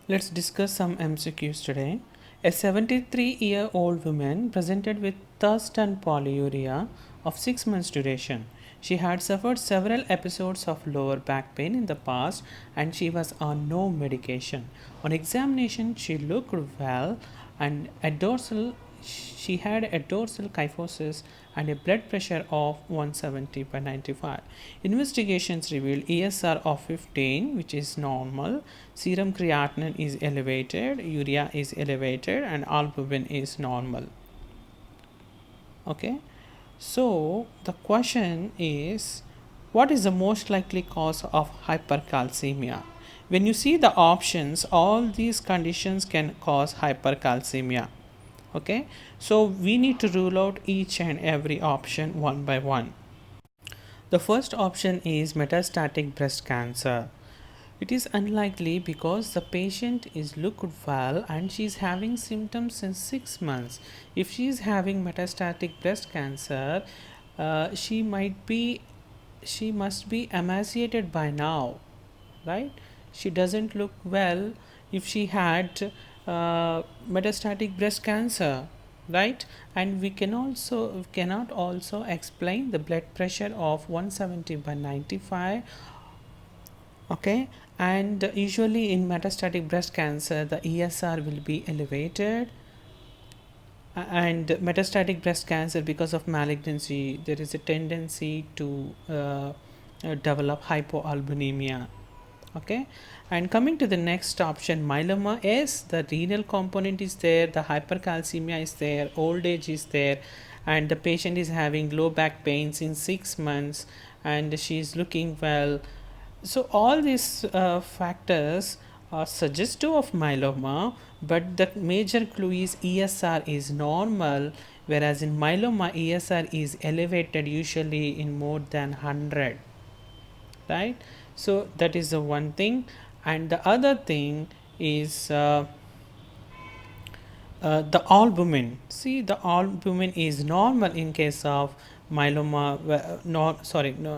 Let's discuss some MCQs today. A 73-year-old woman presented with thirst and polyuria of 6 months duration. She had suffered several episodes of lower back pain in the past and she was on no medication. On examination, she looked well and a dorsal she had a dorsal kyphosis and a blood pressure of 170 by 95. Investigations revealed ESR of 15, which is normal, serum creatinine is elevated, urea is elevated, and albumin is normal. Okay, so the question is, what is the most likely cause of hypercalcemia? When you see the options, all these conditions can cause hypercalcemia. Okay, so we need to rule out each and every option one by one. The first option is metastatic breast cancer. It is unlikely because the patient is looked well and she is having symptoms since 6 months. If she is having metastatic breast cancer, she must be emaciated by now, right? She doesn't look well if she had metastatic breast cancer, right? And we cannot also explain the blood pressure of 170 by 95. Okay, and usually in metastatic breast cancer the ESR will be elevated, and metastatic breast cancer, because of malignancy, there is a tendency to develop hypoalbuminemia. Okay, and coming to the next option, myeloma, yes, the renal component is there, the hypercalcemia is there, old age is there, and the patient is having low back pains in 6 months and she is looking well. So all these factors are suggestive of myeloma, but the major clue is ESR is normal, whereas in myeloma ESR is elevated, usually in more than 100, right? So that is the one thing, and the other thing is the albumin. See, the albumin is normal in case of myeloma,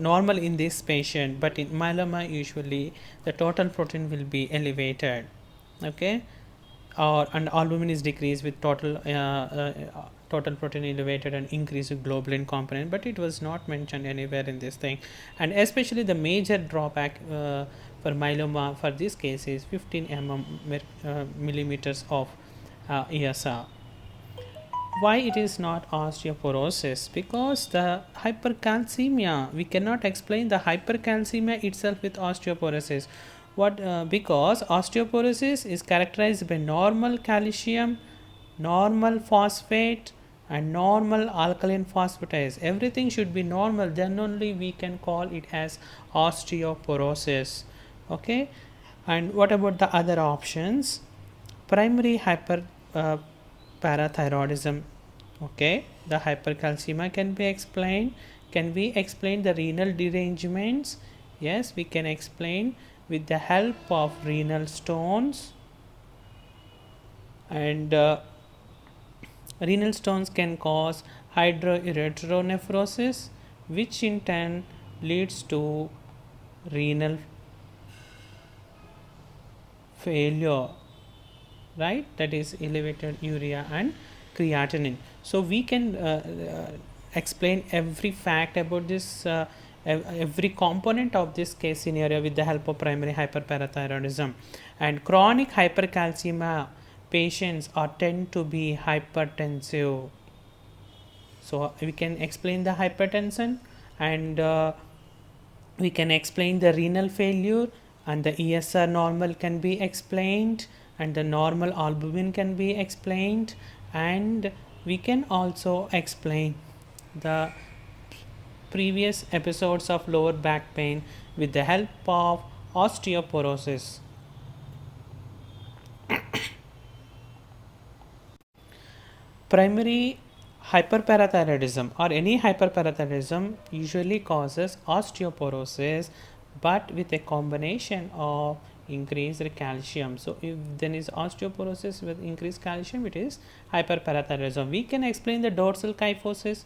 normal in this patient, but in myeloma usually the total protein will be elevated. Okay, or and albumin is decreased with total protein elevated and increase of globulin component, but it was not mentioned anywhere in this thing. And especially the major drawback for myeloma for this case is 15 millimeters of ESR. Why it is not osteoporosis? Because the hypercalcemia, we cannot explain the hypercalcemia itself with osteoporosis. What Because osteoporosis is characterized by normal calcium, normal phosphate, and normal alkaline phosphatase. Everything should be normal, then only we can call it as osteoporosis. Okay, and what about the other options? Primary parathyroidism. Okay, the hypercalcemia can be explained. Can we explain the renal derangements? Yes, we can explain with the help of renal stones, and renal stones can cause hydroerythronephrosis, which in turn leads to renal failure, right? That is elevated urea and creatinine. So we can explain every fact about this, every component of this case scenario with the help of primary hyperparathyroidism. And chronic hypercalcemia patients are tend to be hypertensive. So we can explain the hypertension, and we can explain the renal failure, and the ESR normal can be explained, and the normal albumin can be explained, and we can also explain the previous episodes of lower back pain with the help of osteoporosis. Primary hyperparathyroidism or any hyperparathyroidism usually causes osteoporosis, but with a combination of increased calcium. So if then is osteoporosis with increased calcium, it is hyperparathyroidism. We can explain the dorsal kyphosis,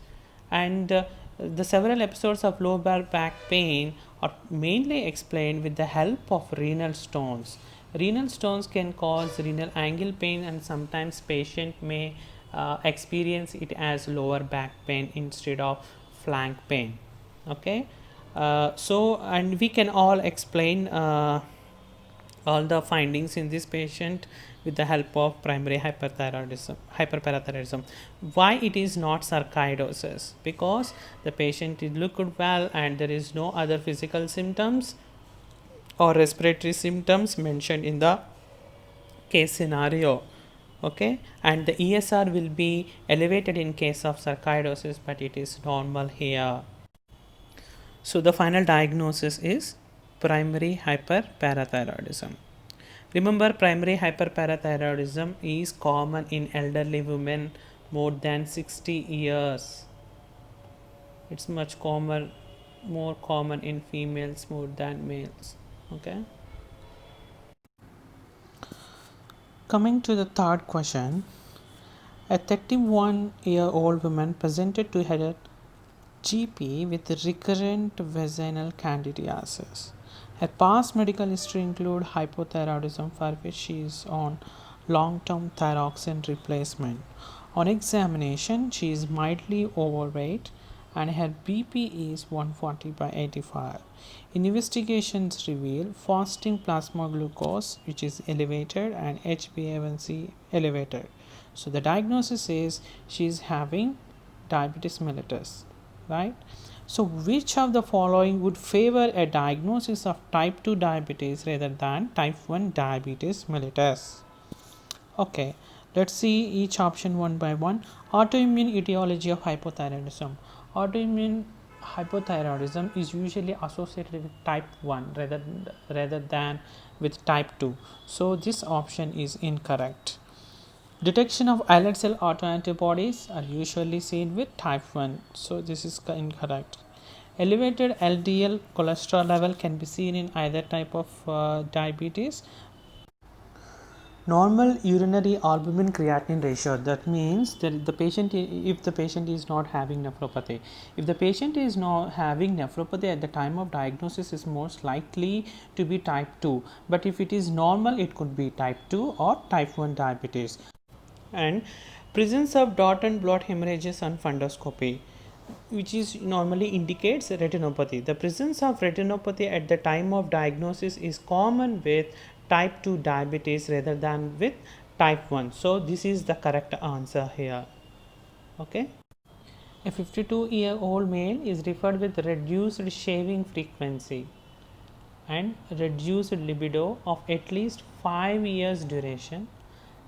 and the several episodes of lower back pain are mainly explained with the help of renal stones. Renal stones can cause renal angle pain, and sometimes patient may experience it as lower back pain instead of flank pain. Okay, and we can all explain all the findings in this patient with the help of primary hyperparathyroidism. Why it is not sarcoidosis? Because the patient is looked well and there is no other physical symptoms or respiratory symptoms mentioned in the case scenario. Okay, and the ESR will be elevated in case of sarcoidosis, but it is normal here. So the final diagnosis is primary hyperparathyroidism. Remember, primary hyperparathyroidism is common in elderly women more than 60 years. It's much common, more common in females more than males. Okay. Coming to the third question, a 31-year-old woman presented to her GP with recurrent vaginal candidiasis. Her past medical history include hypothyroidism, for which she is on long-term thyroxine replacement. On examination, she is mildly overweight and her BP is 140 by 85. Investigations reveal fasting plasma glucose, which is elevated, and HbA1c elevated. So the diagnosis is she is having diabetes mellitus, right? So which of the following would favor a diagnosis of type 2 diabetes rather than type 1 diabetes mellitus? Okay, let's see each option one by one. Autoimmune etiology of hypothyroidism. Autoimmune hypothyroidism is usually associated with type 1 rather than with type 2. So this option is incorrect. Detection of islet cell autoantibodies are usually seen with type 1. So this is incorrect. Elevated LDL cholesterol level can be seen in either type of diabetes. Normal urinary albumin creatinine ratio, that means that the patient, if the patient is not having nephropathy, if the patient is not having nephropathy at the time of diagnosis, is most likely to be type 2, but if it is normal it could be type 2 or type 1 diabetes. And presence of dot and blot hemorrhages on fundoscopy, which is normally indicates retinopathy. The presence of retinopathy at the time of diagnosis is common with type 2 diabetes rather than with type 1. So this is the correct answer here. Okay. A 52-year-old male is referred with reduced shaving frequency and reduced libido of at least 5 years duration.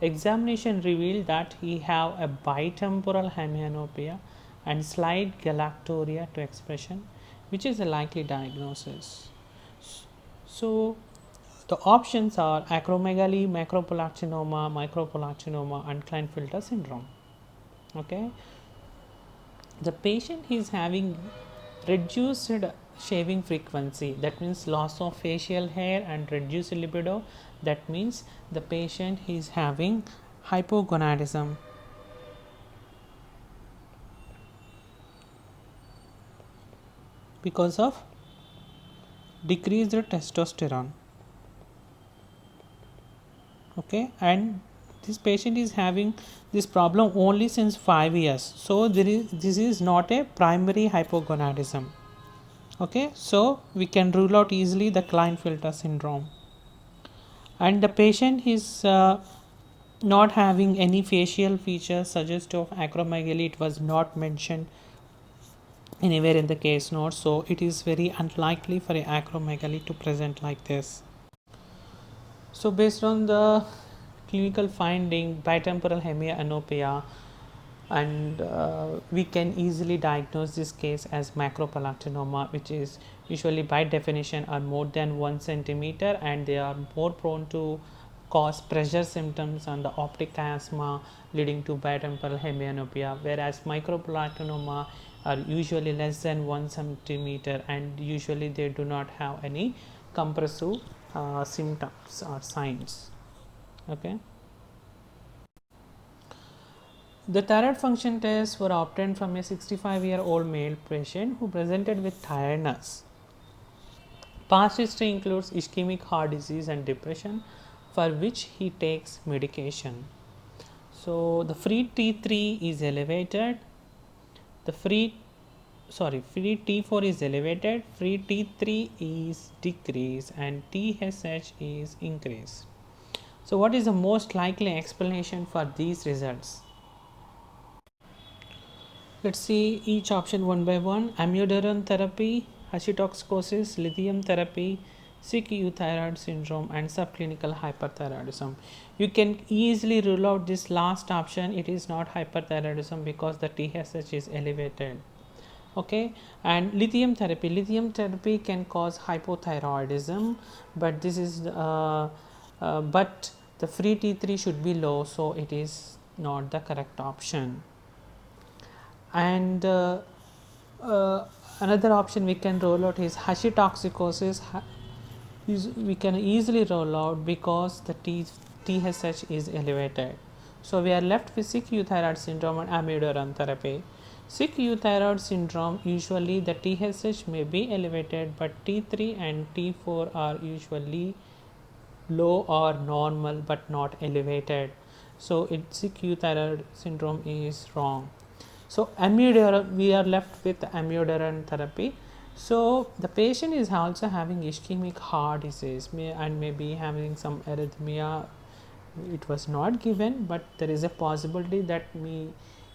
Examination revealed that he have a bitemporal hemianopia and slight galactorrhea to expression, which is a likely diagnosis. So the options are acromegaly, micropolactinoma, and Klinefelter syndrome. Okay, the patient is having reduced shaving frequency, that means loss of facial hair, and reduced libido, that means the patient is having hypogonadism. Because of decreased testosterone. Okay, and this patient is having this problem only since 5 years, so this is not a primary hypogonadism. Okay, so we can rule out easily the Klinefelter syndrome. And the patient is not having any facial features suggestive of acromegaly. It was not mentioned anywhere in the case notes, so it is very unlikely for a acromegaly to present like this. So based on the clinical finding, bitemporal hemianopia, and we can easily diagnose this case as macropolactinoma, which is usually by definition are more than 1 centimeter, and they are more prone to cause pressure symptoms on the optic chiasma leading to bitemporal hemianopia, whereas micropolactinoma are usually less than 1 centimeter and usually they do not have any compressive symptoms or signs. Okay. The thyroid function tests were obtained from a 65-year-old male patient who presented with tiredness. Past history includes ischemic heart disease and depression. for which he takes medication. So the free T3 is elevated, the free T4 is elevated, free T3 is decreased, and TSH is increased. So what is the most likely explanation for these results? Let's see each option one by one. Amiodarone therapy, Hashimoto's, lithium therapy, sick euthyroid syndrome, and subclinical hyperthyroidism. You can easily rule out this last option. It is not hyperthyroidism because the TSH is elevated. Okay, and lithium therapy can cause hypothyroidism, but this is but the free T3 should be low, so it is not the correct option. And another option we can roll out is Hashimoto's. We can easily roll out because the TSH is elevated. So we are left with sick euthyroid syndrome and amiodarone therapy. Sick euthyroid syndrome, usually the TSH may be elevated, but T3 and T4 are usually low or normal but not elevated. So sick euthyroid syndrome is wrong. So amiodarone, we are left with amiodarone therapy. So the patient is also having ischemic heart disease and maybe having some arrhythmia. It was not given, but there is a possibility that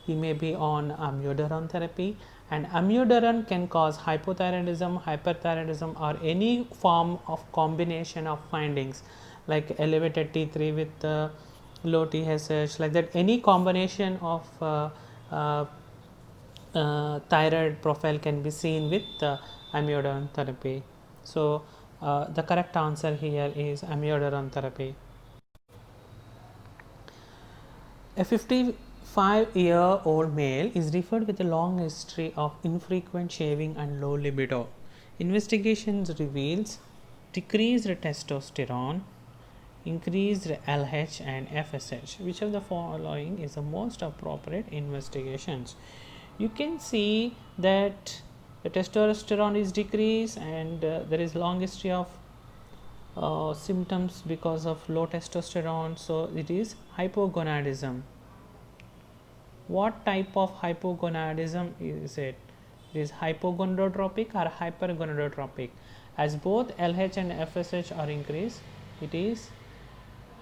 he may be on amiodarone therapy, and amiodarone can cause hypothyroidism, hyperthyroidism, or any form of combination of findings like elevated T3 with low TSH, like that. Any combination of thyroid profile can be seen with amiodarone therapy. So the correct answer here is amiodarone therapy. A 55-year-old male is referred with a long history of infrequent shaving and low libido. Investigations reveals decreased testosterone, increased LH and FSH. Which of the following is the most appropriate investigations? You can see that the testosterone is decreased, and there is long history of symptoms because of low testosterone. So it is hypogonadism. What type of hypogonadism is it? It is hypogonadotropic or hypergonadotropic. As both LH and FSH are increased, it is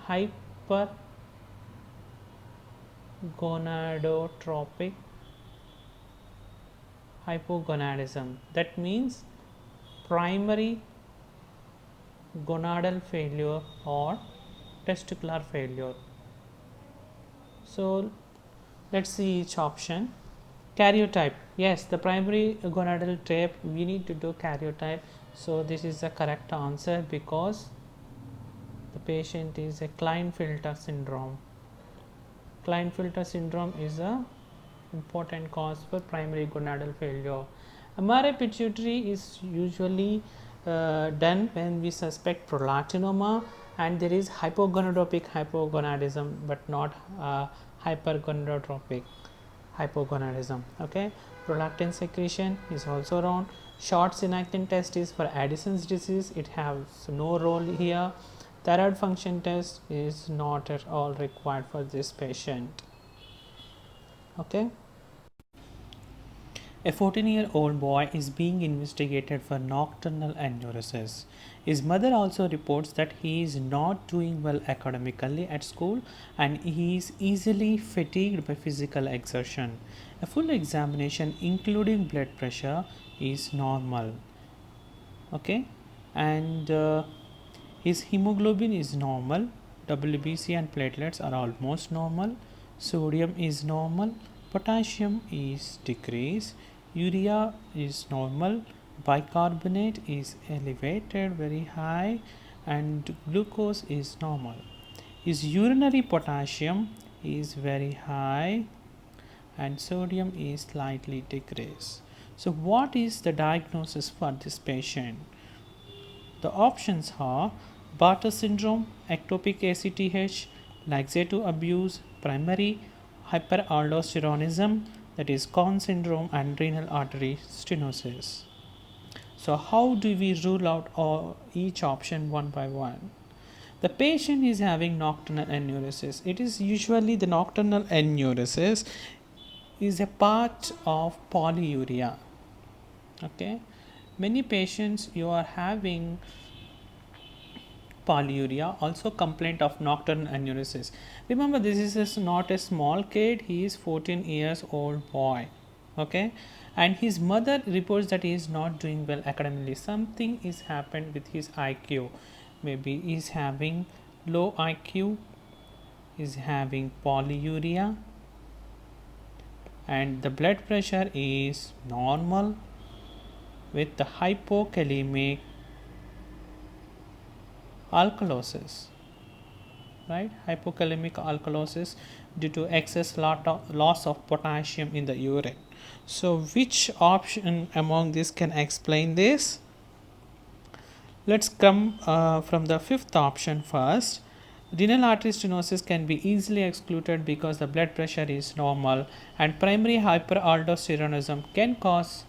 hypergonadotropic hypogonadism. That means primary gonadal failure or testicular failure. So let's see each option. Karyotype, yes, the primary gonadal tape, we need to do karyotype. So this is the correct answer because the patient is a Klinefelter syndrome. Klinefelter syndrome is a important cause for primary gonadal failure. MRI pituitary is usually done when we suspect prolactinoma and there is hypogonadotropic hypogonadism, but not hypergonadotropic hypogonadism. Okay, prolactin secretion is also wrong. Short synactin test is for Addison's disease, it has no role here. Thyroid function test is not at all required for this patient. Okay, a 14-year-old boy is being investigated for nocturnal enuresis. His mother also reports that he is not doing well academically at school and he is easily fatigued by physical exertion. A full examination, including blood pressure, is normal. Okay, and his hemoglobin is normal, WBC and platelets are almost normal, sodium is normal, potassium is decreased, urea is normal, bicarbonate is elevated very high, and glucose is normal. His urinary potassium is very high and sodium is slightly decreased. So what is the diagnosis for this patient? The options are Bartter syndrome, ectopic ACTH, laxative abuse, primary hyperaldosteronism, that is Conn syndrome, and renal artery stenosis. So how do we rule out each option one by one? The patient is having nocturnal enuresis. It is usually the nocturnal enuresis is a part of polyuria. Okay, many patients you are having polyuria, also complaint of nocturnal enuresis. Remember, this is not a small kid, he is 14 years old boy. Okay, and his mother reports that he is not doing well academically. Something is happened with his IQ. Maybe he is having low IQ, is having polyuria, and the blood pressure is normal with the hypokalemic alkalosis, right? Hypokalemic alkalosis due to excess loss of potassium in the urine. So which option among this can explain this? Let's come from the fifth option first. Renal artery stenosis can be easily excluded because the blood pressure is normal, and primary hyperaldosteronism can cause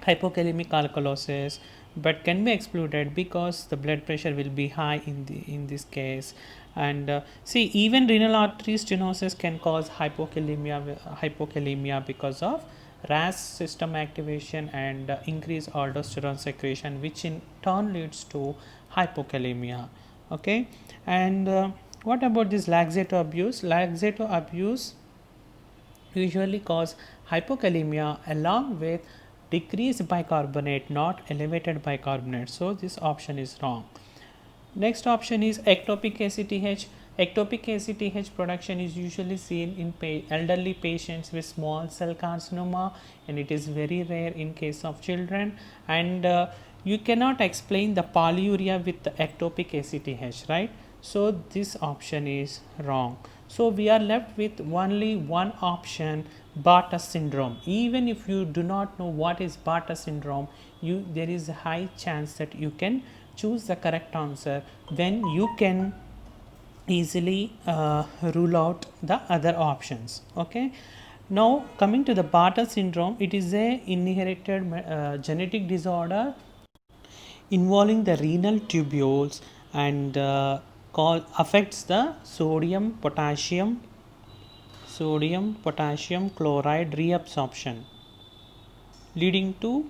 hypokalemic alkalosis, but can be excluded because the blood pressure will be high in this case. And see, even renal artery stenosis can cause hypokalemia because of RAS system activation and increased aldosterone secretion, which in turn leads to hypokalemia. Okay, and what about this laxative abuse? Laxative abuse usually cause hypokalemia along with decreased bicarbonate, not elevated bicarbonate. So this option is wrong. Next option is ectopic ACTH. Ectopic ACTH production is usually seen in elderly patients with small cell carcinoma, and it is very rare in case of children. And you cannot explain the polyuria with the ectopic ACTH, right? So this option is wrong. So we are left with only one option, Bartter syndrome. Even if you do not know what is Bartter syndrome, there is a high chance that you can choose the correct answer when you can easily rule out the other options. Okay, now coming to the Bartter syndrome, it is a inherited genetic disorder involving the renal tubules, and affects the sodium potassium chloride reabsorption, leading to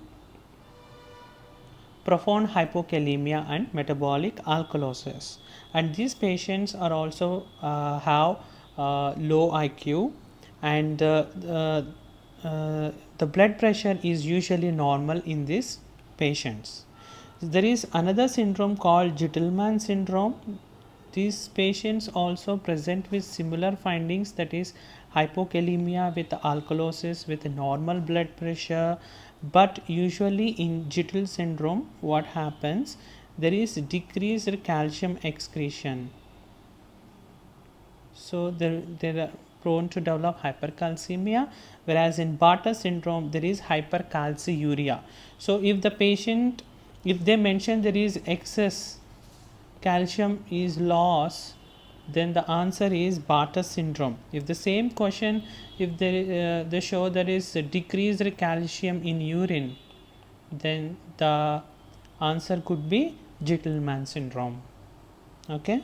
profound hypokalemia and metabolic alkalosis. And these patients are also have low IQ, and the blood pressure is usually normal in these patients. There is another syndrome called Gitelman syndrome. These patients also present with similar findings, that is hypokalemia with alkalosis with normal blood pressure. But usually in Gittel syndrome, what happens, there is decreased calcium excretion, so they are prone to develop hypercalcemia, whereas in Bartter syndrome there is hypercalciuria. So if they mention there is excess calcium is lost, then the answer is Bartter syndrome. If the same question, if they show there is decreased calcium in urine, then the answer could be Gitelman syndrome. Okay.